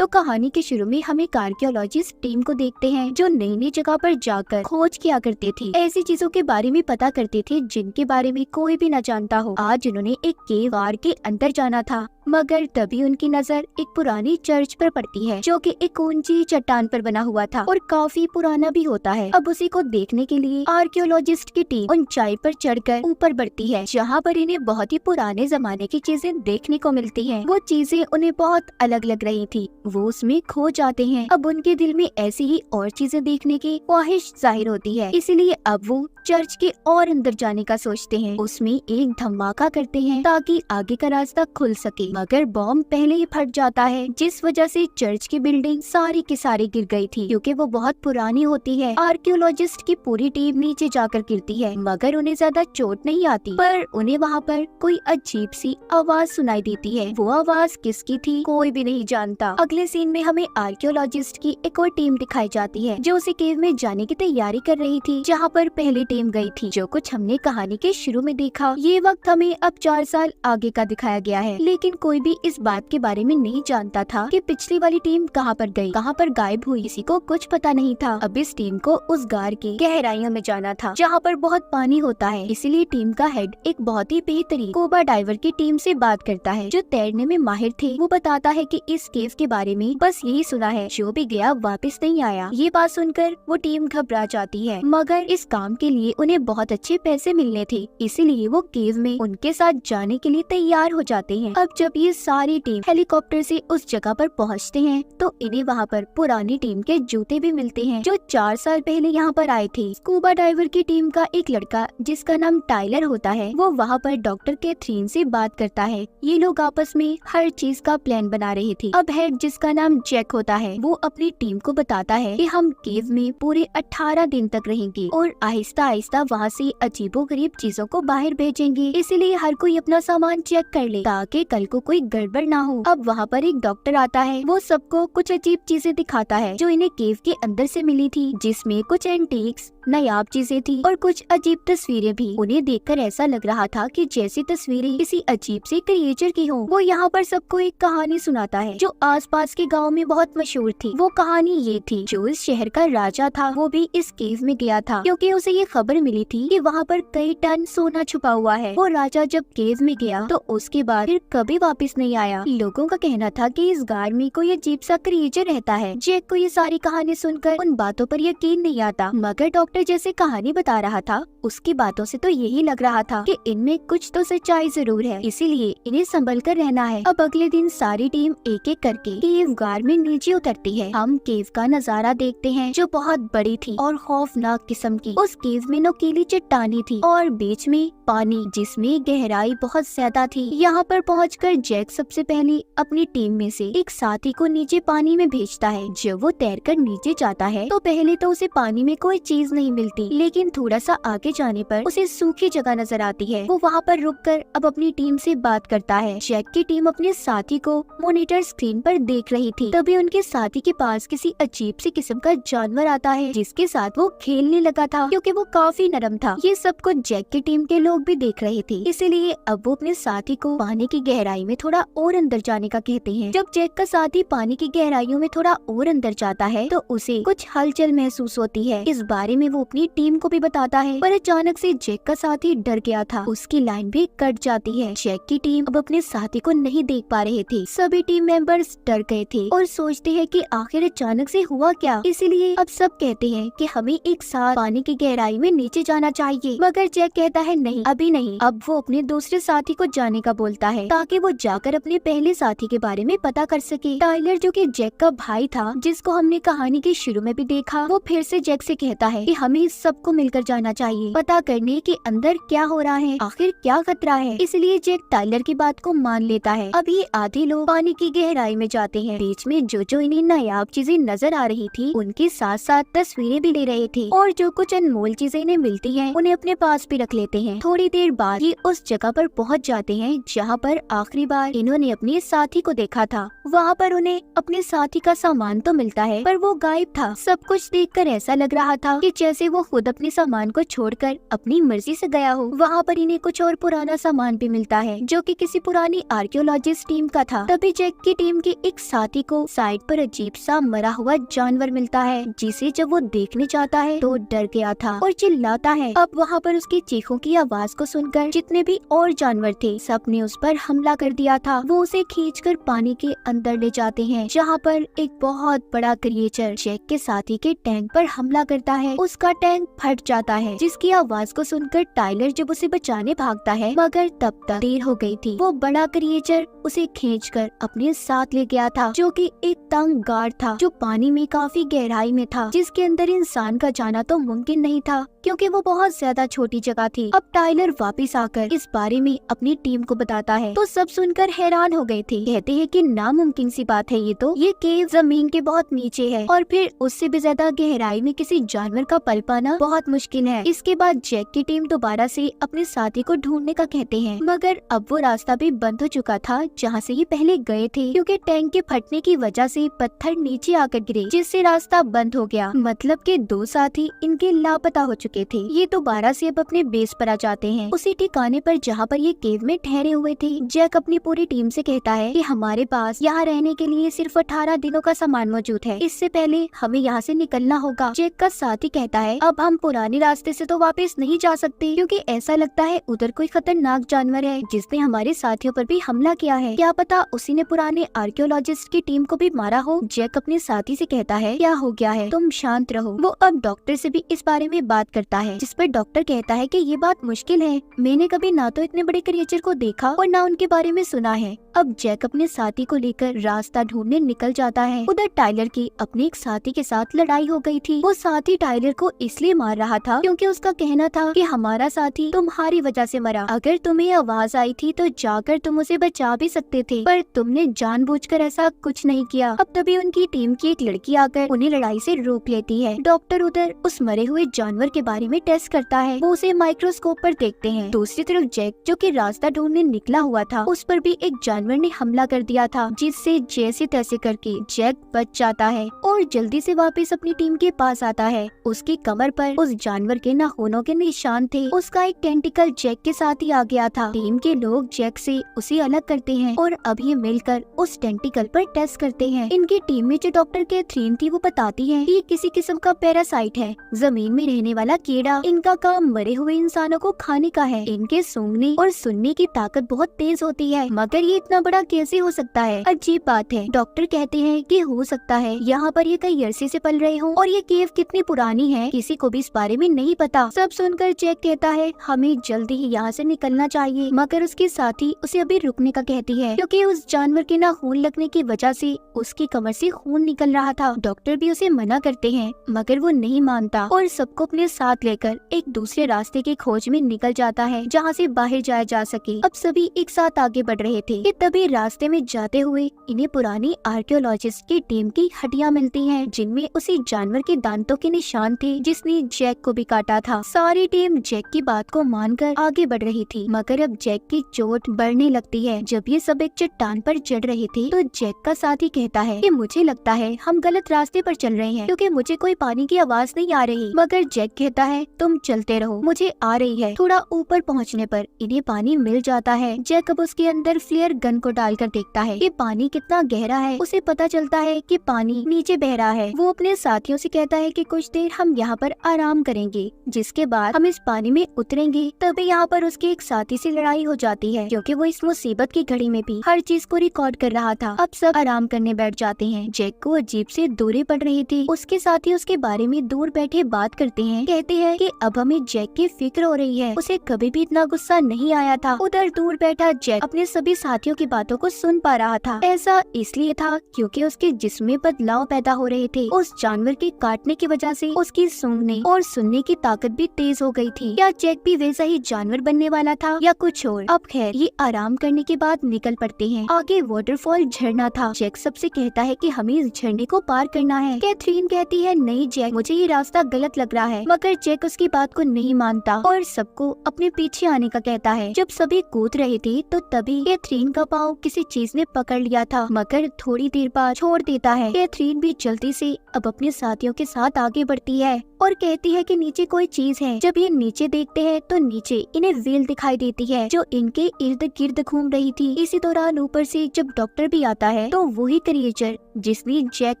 तो कहानी के शुरू में हम एक आर्कियोलॉजिस्ट टीम को देखते हैं जो नई नई जगह पर जाकर खोज किया करते थे, ऐसी चीजों के बारे में पता करते थे जिनके बारे में कोई भी न जानता हो। आज उन्होंने एक केव गार के अंदर जाना था, मगर तभी उनकी नजर एक पुरानी चर्च पर पड़ती है जो कि एक ऊंची चट्टान पर बना हुआ था और काफी पुराना भी होता है। अब उसी को देखने के लिए आर्कियोलॉजिस्ट की टीम ऊंचाई पर चढ़कर ऊपर बढ़ती है, जहाँ पर इन्हें बहुत ही पुराने जमाने की चीजें देखने को मिलती हैं। वो चीजें उन्हें बहुत अलग लग रही थी, वो उसमें खो जाते हैं। अब उनके दिल में ऐसी ही और चीजें देखने की ख्वाहिश जाहिर होती है, इसलिए अब वो चर्च के और अंदर जाने का सोचते हैं। उसमें एक धमाका करते हैं ताकि आगे का रास्ता खुल सके, मगर बॉम्ब पहले ही फट जाता है, जिस वजह से चर्च की बिल्डिंग सारी की सारी गिर गई थी क्योंकि वो बहुत पुरानी होती है। आर्कियोलॉजिस्ट की पूरी टीम नीचे जाकर गिरती है, मगर उन्हें ज्यादा चोट नहीं आती, पर उन्हें वहाँ पर कोई अजीब सी आवाज सुनाई देती है। वो आवाज किसकी थी कोई भी नहीं जानता। अगले सीन में हमें आर्कियोलॉजिस्ट की एक और टीम दिखाई जाती है जो उसी केव में जाने की तैयारी कर रही थी जहाँ पर पहली टीम गई थी। जो कुछ हमने कहानी के शुरू में देखा, ये वक्त हमें अब 4 साल आगे का दिखाया गया है, लेकिन कोई भी इस बात के बारे में नहीं जानता था कि पिछली वाली टीम कहाँ पर गई, कहाँ पर गायब हुई। किसी को कुछ पता नहीं था। अब इस टीम को उस गार की गहराइयों में जाना था जहाँ पर बहुत पानी होता है, इसीलिए टीम का हेड एक बहुत ही बेहतरीन स्कूबा डाइवर की टीम से बात करता है जो तैरने में माहिर थे। वो बताता है कि इस केव के बारे में बस यही सुना है, जो भी गया वापस नहीं आया। ये बात सुनकर वो टीम घबरा जाती है, मगर इस काम के लिए उन्हें बहुत अच्छे पैसे मिलने थे, इसीलिए वो केव में उनके साथ जाने के लिए तैयार हो जाते हैं। अब जब ये सारी टीम हेलीकॉप्टर से उस जगह पर पहुंचते हैं तो इन्हें वहाँ पर पुरानी टीम के जूते भी मिलते हैं जो 4 साल पहले यहाँ पर आए थे। स्कूबा डाइवर की टीम का एक लड़का जिसका नाम टाइलर होता है, वो वहाँ पर डॉक्टर कैथरीन से बात करता है। ये लोग आपस में हर चीज का प्लान बना रहे थे। अब हेड जिसका नाम जैक होता है, वो अपनी टीम को बताता है कि हम केव में पूरे 18 दिन तक रहेंगे और आहिस्ता आहिस्ता वहाँ से अजीबोगरीब चीजों को बाहर भेजेंगे, इसीलिए हर कोई अपना सामान चेक कर ले ताकि कल को कोई गड़बड़ ना हो। अब वहाँ पर एक डॉक्टर आता है, वो सबको कुछ अजीब चीजें दिखाता है जो इन्हें केव के अंदर से मिली थी, जिसमें कुछ एंटीक्स नायाब चीजें थी और कुछ अजीब तस्वीरें भी। उन्हें देखकर ऐसा लग रहा था कि जैसी तस्वीरें किसी अजीब से क्रिएचर की हों। वो यहाँ पर सबको एक कहानी सुनाता है जो आसपास के गांव में बहुत मशहूर थी। वो कहानी ये थी, जो इस शहर का राजा था वो भी इस केव में गया था क्योंकि उसे ये खबर मिली थी कि वहाँ पर कई टन सोना छुपा हुआ है। वो राजा जब केव में गया तो उसके बाद फिर कभी वापस नहीं आया। लोगों का कहना था कि इस गार में कोई अजीब सा क्रिएचर रहता है। जैक को ये सारी कहानी सुनकर उन बातों पर यकीन नहीं आता, मगर डॉक्टर जैसे कहानी बता रहा था उसकी बातों से तो यही लग रहा था कि इनमें कुछ तो सच्चाई जरूर है, इसीलिए इन्हें संभल कर रहना है। अब अगले दिन सारी टीम एक एक करके केव गार में नीचे उतरती है। हम केव का नजारा देखते हैं जो बहुत बड़ी थी और खौफनाक किस्म की। उस केव में नुकीली चट्टानी थी और बीच में पानी जिसमें गहराई बहुत ज्यादा थी। यहाँ पर पहुंचकर जैक सबसे पहले अपनी टीम में से एक साथी को नीचे पानी में भेजता है। जब वो तैरकर नीचे जाता है तो पहले तो उसे पानी में कोई चीज नहीं मिलती, लेकिन थोड़ा सा आगे जाने पर उसे सूखी जगह नजर आती है। वो वहाँ पर रुककर अब अपनी टीम से बात करता है। जैक की टीम अपने साथी को मॉनिटर स्क्रीन पर देख रही थी, तभी उनके साथी के पास किसी अजीब सी किस्म का जानवर आता है जिसके साथ वो खेलने लगा था क्योंकि वो काफी नरम था। ये सब कुछ जैक की टीम के लोग भी देख रहे थे, इसीलिए अब वो अपने साथी को पानी की गहराई में थोड़ा और अंदर जाने का कहते हैं। जब जैक का साथी पानी की गहराइयों में थोड़ा और अंदर जाता है तो उसे कुछ हलचल महसूस होती है। इस बारे में वो अपनी टीम को भी बताता है, पर अचानक से जैक का साथी डर गया था, उसकी लाइन भी कट जाती है। जैक की टीम अब अपने साथी को नहीं देख पा रहे थे। सभी टीम मेंबर्स डर गए थे और सोचते हैं कि आखिर अचानक से हुआ क्या। इसीलिए अब सब कहते हैं कि हमें एक साथ पानी की गहराई में नीचे जाना चाहिए, मगर जैक कहता है नहीं, अभी नहीं। अब वो अपने दूसरे साथी को जाने का बोलता है ताकि वो जाकर अपने पहले साथी के बारे में पता कर सके। टाइलर जो कि जैक का भाई था, जिसको हमने कहानी के शुरू में भी देखा, वो फिर से जैक से कहता है कि हमें सबको मिलकर जाना चाहिए, पता करने के अंदर क्या हो रहा है, आखिर क्या खतरा है। इसलिए जैक टाइलर की बात को मान लेता है। अब ये आधे लोग पानी की गहराई में जाते हैं। बीच में जो इन्हें नायाब चीजें नजर आ रही थी उनके साथ साथ तस्वीरें भी ले रहे थे और जो कुछ अनमोल चीजें इन्हें मिलती हैं उन्हें अपने पास भी रख लेते हैं। थोड़ी देर बाद ये उस जगह पर पहुंच जाते हैं जहाँ पर आखिरी बार इन्होंने अपने साथी को देखा था। वहाँ पर उन्हें अपने साथी का सामान तो मिलता है पर वो गायब था। सब कुछ देखकर ऐसा लग रहा था कि जैसे वो खुद अपने सामान को छोड़कर अपनी मर्जी से गया हो। वहाँ पर इन्हें कुछ और पुराना सामान भी मिलता है जो कि किसी पुरानी आर्कियोलॉजिस्ट टीम का था। तभी जैक की टीम के एक साथी को साइड पर अजीब सा मरा हुआ जानवर मिलता है, जिसे जब वो देखने जाता है तो डर गया था और चिल्लाता है। अब वहाँ पर उसकी चीखों की आवाज को सुनकर जितने भी और जानवर थे सब ने उस पर हमला कर दिया था। वो उसे खींचकर पानी के अंदर ले जाते हैं, जहाँ पर एक बहुत बड़ा क्रिएचर जैक के साथी के टैंक पर हमला करता है। उसका टैंक फट जाता है, जिसकी आवाज को सुनकर टाइलर जब उसे बचाने भागता है, मगर तब तक देर हो गई थी। वो बड़ा क्रिएचर उसे खींचकर अपने साथ ले गया था, जो कि एक तंग गार्ड था जो पानी में काफी गहराई में था, जिसके अंदर इंसान का जाना तो मुमकिन नहीं था क्योंकि वो बहुत ज्यादा छोटी जगह थी। अब टाइलर वापस आकर इस बारे में अपनी टीम को बताता है तो सब सुनकर हैरान हो गए थे। कहते हैं कि नामुमकिन सी बात है, ये केव जमीन के बहुत नीचे है और फिर उससे भी ज्यादा गहराई में किसी जानवर का पल पाना बहुत मुश्किल है। इसके बाद जैक की टीम दोबारा से अपने साथी को ढूंढने का कहते हैं, मगर अब वो रास्ता भी बंद हो चुका था जहाँ से ये पहले गए थे, क्योंकि टैंक के फटने की वजह से पत्थर नीचे आकर गिरे, जिससे रास्ता बंद हो गया। मतलब के दो साथी इनके लापता हो चुके थे। ये दोबारा से अब अपने बेस पर आ जाते हैं, उसी ठिकाने पर जहाँ पर ये केव में ठहरे हुए थे। जैक अपनी पूरी टीम से कहता है कि हमारे पास यहाँ रहने के लिए सिर्फ 18 दिनों का सामान मौजूद है, इससे पहले हमें यहाँ से निकलना होगा। जैक का साथी कहता है अब हम पुराने रास्ते से तो वापस नहीं जा सकते, क्योंकि ऐसा लगता है उधर कोई खतरनाक जानवर है जिसने हमारे साथियों पर भी हमला किया है। क्या पता उसी ने पुराने आर्कियोलॉजिस्ट की टीम को भी मारा हो। जैक अपने साथी से कहता है क्या हो गया है, तुम शांत रहो। वो अब डॉक्टर से भी इस बारे में बात करता है, जिस पर डॉक्टर कहता है कि ये बात मुश्किल है, मैंने कभी ना तो इतने बड़े क्रिएचर को देखा और ना उनके बारे में सुना है। अब जैक अपने साथी को लेकर रास्ता ढूंढने निकल जाता है। उधर टाइलर की अपने एक साथी के साथ लड़ाई हो गई थी। वो साथी टाइलर को इसलिए मार रहा था क्योंकि उसका कहना था कि हमारा साथी तुम्हारी वजह से मरा, अगर तुम्हें आवाज आई थी तो जाकर तुम उसे बचा भी सकते थे, पर तुमने जानबूझकर ऐसा कुछ नहीं किया। अब तभी उनकी टीम की एक लड़की आकर उन्हें लड़ाई से रोक लेती है। डॉक्टर उधर उस मरे हुए जानवर के बारे में टेस्ट करता है, वो उसे माइक्रोस्कोप पर देखते हैं। दूसरी तरफ जैक जो कि रास्ता ढूंढने निकला हुआ था, उस पर भी एक जानवर ने हमला कर दिया था, जिससे जैसे तैसे करके जैक बच जाता है और जल्दी से वापस अपनी टीम के पास आता है। उसकी कमर पर उस जानवर के नाखूनों के निशान थे। उसका एक टेंटिकल जैक के साथ ही आ गया था। टीम के लोग जैक से उसे अलग करते हैं और अब ये मिलकर उस टेंटिकल पर टेस्ट करते हैं। इनकी टीम में जो डॉक्टर कैथरीन थी वो बताती है कि ये किसी किस्म का पैरासाइट है, जमीन में रहने वाला कीड़ा। इनका काम मरे हुए इंसानों को खाने का है। इनके सूंघने और सुनने की ताकत बहुत तेज होती है, मगर ये इतना बड़ा कैसे हो सकता है, अजीब बात है। डॉक्टर कहते हैं कि हो सकता है यहाँ पर ये कई अरसे से पल रहे हो और ये केव कितनी पुरानी है किसी को भी इस बारे में नहीं पता। सब सुनकर जैक कहता है हमें जल्दी ही यहाँ से निकलना चाहिए, मगर उसके साथी उसे अभी रुकने का कहती है, क्योंकि उस जानवर के नाखून लगने की वजह से उसकी कमर से खून निकल रहा था। डॉक्टर भी उसे मना करते हैं, मगर वो नहीं मानता और सबको अपने साथ लेकर एक दूसरे रास्ते की खोज में निकल जाता है, जहाँ से बाहर जाया जा सके। अब सभी एक साथ आगे बढ़ रहे थे कि तभी रास्ते में जाते हुए इन्हें पुरानी आर्कियोलॉजिस्ट की टीम की हड्डियां मिलती हैं, जिनमें उसी जानवर के दांतों के निशान थे जिसने जैक को भी काटा था। सारी टीम जैक की बात को मानकर आगे बढ़ रही थी, मगर अब जैक की चोट बढ़ने लगती है। जब ये सब एक चट्टान पर चढ़ रहे थे तो जैक का साथी कहता है कि मुझे लगता है हम गलत रास्ते पर चल रहे हैं, क्योंकि मुझे कोई पानी की आवाज नहीं आ रही। मगर जैक कहता है तुम चलते रहो, मुझे आ रही है। थोड़ा ऊपर पहुँचने पर इन्हें पानी मिल जाता है। जैक अब उसके अंदर फ्लेयर गन को डालकर देखता है कि पानी कितना गहरा है। उसे पता चलता है कि पानी नीचे बह रहा है। वो अपने साथियों से कहता है कि कुछ देर हम यहाँ पर आराम करेंगे, जिसके बाद हम इस पानी में उतरेंगे। तभी यहाँ पर उसके एक साथी से लड़ाई हो जाती है, क्योंकि वो इस मुसीबत की घड़ी में भी हर चीज को रिकॉर्ड कर रहा था। अब सब आराम करने बैठ जाते हैं। जैक को अजीब से दूरी पड़ रही थी। उसके साथी उसके बारे में दूर बैठे बात करते हैं, कहते हैं कि अब हमें जैक की फिक्र हो रही है, उसे कभी भी इतना गुस्सा नहीं आया था। उधर दूर बैठा जैक अपने सभी साथियों की बातों को सुन पा रहा था। ऐसा इसलिए था क्योंकि उसके जिस्म में बदलाव पैदा हो रहे थे। उस जानवर के काटने की वजह से उसकी सूंघने और सुनने की ताकत भी तेज हो गई थी। क्या जैक भी वैसा ही जानवर बनने वाला था या कुछ और? अब खैर ये आराम करने के बाद निकल पड़ते हैं। आगे वाटरफॉल झरना था। जैक सबसे कहता है कि हमें इस झरने को पार करना है। कैथरीन कहती है नहीं जैक, मुझे ये रास्ता गलत लग रहा है, मगर मगर जैक उसकी बात को नहीं मानता और सबको अपने पीछे आने का कहता है। जब सभी कूद रहे थे तो तभी कैथरीन का पाँव किसी चीज ने पकड़ लिया था, मगर थोड़ी देर बाद छोड़ देता है। कैथरीन भी जल्दी से अब अपने साथियों के साथ आगे बढ़ती है और कहती है कि नीचे कोई चीज है। जब ये नीचे देखते हैं तो नीचे इन्हें व्हेल दिखाई देती है जो इनके इर्द गिर्द घूम रही थी। इसी दौरान ऊपर से जब डॉक्टर भी आता है तो वही क्रिएचर जिसने जैक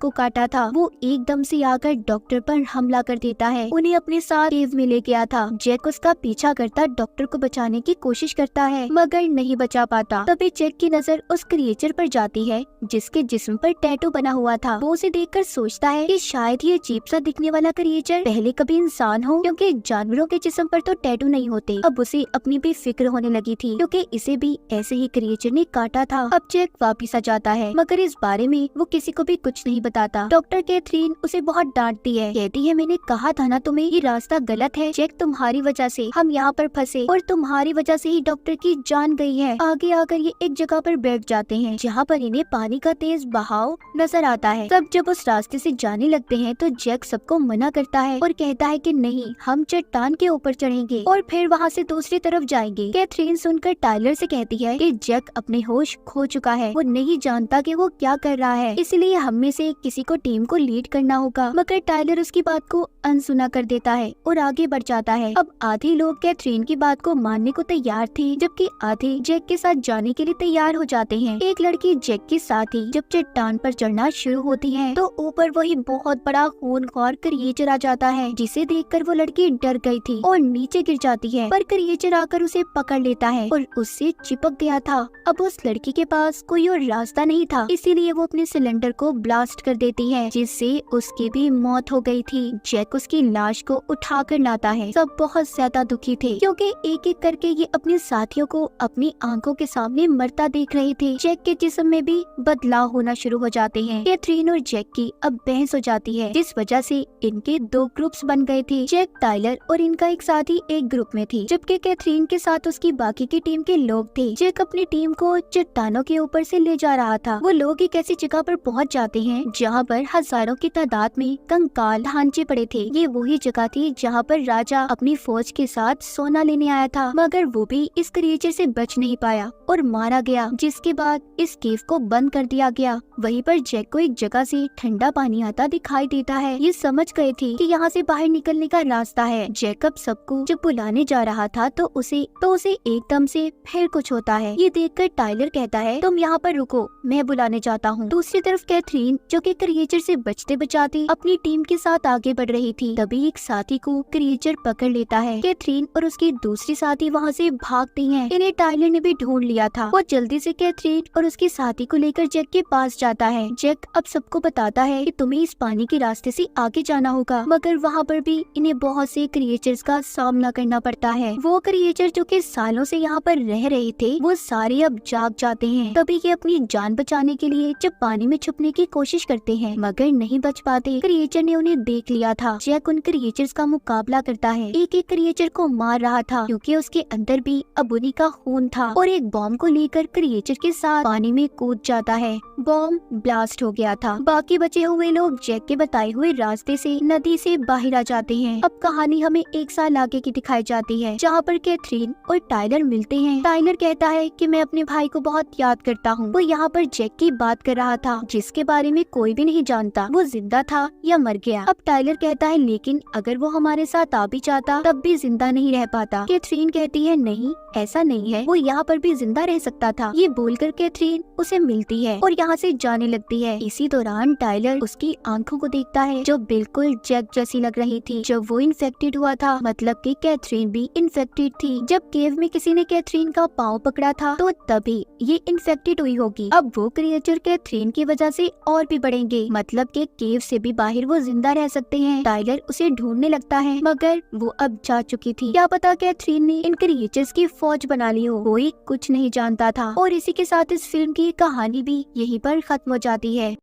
को काटा था वो एकदम से आकर डॉक्टर पर हमला कर देता है। उन्हें अपने साथ केव में ले गया था। जैक उसका पीछा करता डॉक्टर को बचाने की कोशिश करता है मगर नहीं बचा पाता। तभी जैक की नजर उस क्रिएचर पर जाती है जिसके जिस्म पर टैटू बना हुआ था। वो उसे देखकर सोचता है कि शायद ये अजीब सा दिखने वाला क्रिएचर पहले कभी इंसान हो, क्योंकि जानवरों के जिस्म पर तो टैटू नहीं होते। अब उसे अपनी भी फिक्र होने लगी थी क्योंकि इसे भी ऐसे ही क्रिएचर ने काटा था। अब जैक वापिस आ जाता है मगर इस बारे में वो किसी को भी कुछ नहीं बताता। डॉक्टर कैथरीन उसे बहुत डांटती है, कहती है मैंने कहा था ना तुम्हें ये रास्ता गलत है। जैक तुम्हारी वजह से हम यहाँ पर फंसे और तुम्हारी वजह से ही डॉक्टर की जान गई है। आगे आकर ये एक जगह पर बैठ जाते हैं जहाँ पर इन्हें पानी का तेज बहाव नजर आता है। सब जब उस रास्ते से जाने लगते हैं तो जैक सबको मना करता है और कहता है कि नहीं, हम चट्टान के ऊपर चढ़ेंगे और फिर वहाँ से दूसरी तरफ जाएंगे। कैथरीन सुनकर टाइलर से कहती है कि जैक अपने होश खो चुका है, वो नहीं जानता कि वो क्या कर रहा है, इसलिए हम में से किसी को टीम को लीड करना होगा। मगर टाइलर उसकी बात को अनसुना कर देता है और आगे बढ़ जाता है। अब आधे लोग कैथरीन की बात को मानने को तैयार थे जबकि आधे जैक के साथ जाने के लिए तैयार हो जाते हैं। एक लड़की जैक के साथ ही जब चट्टान पर चढ़ना शुरू होती है तो ऊपर वही बहुत बड़ा खूनख्वार क्रिएचर आ जाता है जिसे देखकर वो लड़की डर गई थी और नीचे गिर जाती है। पर क्रिएचर आकर उसे पकड़ लेता है और उससे चिपक गया था। अब उस लड़की के पास कोई और रास्ता नहीं था, इसीलिए वो अपने सिलेंडर को ब्लास्ट कर देती है जिससे उसकी भी मौत हो गई थी। जैक उसकी लाश को उठा कर लाता है। सब बहुत ज्यादा दुखी थे क्योंकि एक एक करके ये अपने साथियों को अपनी आंखों के सामने मरता देख रहे थे। जैक के जिस्म में भी बदलाव होना शुरू हो जाते हैं। कैथरीन और जैक की अब बहस हो जाती है जिस वजह से इनके दो ग्रुप्स बन गए थे। जैक, टाइलर और इनका एक साथी एक ग्रुप में थी जबकि कैथरीन के साथ उसकी बाकी की टीम के लोग थे। जैक अपनी टीम को चट्टानों के ऊपर से ले जा रहा था। वो लोग एक ऐसी जगह पर पहुंच जाते हैं जहां पर हजारों की तादाद में कंकाल ढांचे पड़े थे। ये वही जगह थी जहां पर राजा अपनी फौज के साथ सोना लेने आया था मगर वो भी इस क्रिएचर से बच नहीं पाया और मारा गया, जिसके बाद इस केव को बंद कर दिया गया। वहीं पर जैक को एक जगह से ठंडा पानी आता दिखाई देता है। ये समझ गए थे कि यहाँ से बाहर निकलने का रास्ता है। जैकब सबको जब बुलाने जा रहा था तो उसे एकदम से फिर कुछ होता है। ये देखकर टाइलर कहता है तुम यहाँ पर रुको, मैं बुलाने जाता हूँ। दूसरी तरफ कैथरीन जो कि क्रिएचर से बचते बचाते अपनी टीम के साथ आगे बढ़ रही थी, तभी एक साथी को क्रिएचर पकड़ लेता है। कैथरीन और उसकी दूसरी साथी वहाँ से भागती हैं। इन्हें टाइलर ने भी ढूंढ लिया था। वो जल्दी से कैथरीन और उसके साथी को लेकर जैक के पास जाता है। जैक अब सबको बताता है कि तुम्हें इस पानी के रास्ते से आगे जाना होगा, मगर वहाँ पर भी इन्हें बहुत से क्रिएचर्स का सामना करना पड़ता है। वो क्रिएचर जो कि सालों से यहाँ पर रह रहे थे वो सारे अब जाग जाते हैं। तभी ये अपनी जान बचाने के लिए जब पानी में छुपने की कोशिश करते हैं मगर नहीं बच पाते। क्रिएचर ने उन्हें देख लिया था। जैक उन क्रिएचर्स का मुकाबला करता है, एक एक क्रिएचर को मार रहा था क्योंकि उसके अंदर भी अब उन्हीं का खून था और एक बॉम्ब को लेकर क्रिएचर के साथ पानी में कूद जाता है। बॉम्ब ब्लास्ट हो गया था। बाकी बचे हुए लोग जैक के बताए हुए रास्ते से नदी से बाहर आ जाते हैं। अब कहानी हमें एक साल आगे की दिखाई जाती है जहाँ पर कैथरीन और टाइलर मिलते हैं। टाइलर कहता है कि मैं अपने भाई को बहुत याद करता हूँ। वो यहाँ पर जैक की बात कर रहा था जिसके बारे में कोई भी नहीं जानता वो जिंदा था या मर गया। अब टाइलर कहता है लेकिन अगर वो हमारे साथ आ भी जाता तब भी जिंदा नहीं रह पाता। कैथरीन कहती है नहीं, ऐसा नहीं है, वो यहाँ पर भी जिंदा रह सकता था। ये बोलकर कैथरीन उसे मिलती है और यहाँ से जाने लगती है। इसी दौरान टाइलर उसकी आंखों को देखता है जो बिल्कुल जैक जैसी लग रही थी। जब वो इन्फेक्टेड हुआ था मतलब कि कैथरीन भी इन्फेक्टेड थी। जब केव में किसी ने कैथरीन का पाँव पकड़ा था तो तभी ये इन्फेक्टेड हुई होगी। अब वो क्रिएचर कैथरीन की वजह से और भी बढ़ेंगे, मतलब कि केव से भी बाहर वो जिंदा रह सकते हैं। टाइलर उसे ढूंढने लगता है मगर वो अब जा चुकी थी। क्या पता कैथरीन ने इन क्रिएचर्स की फौज बना ली हो, कोई कुछ नहीं जानता था। और इसी के साथ इस फिल्म की कहानी भी यहीं पर खत्म हो जाती है।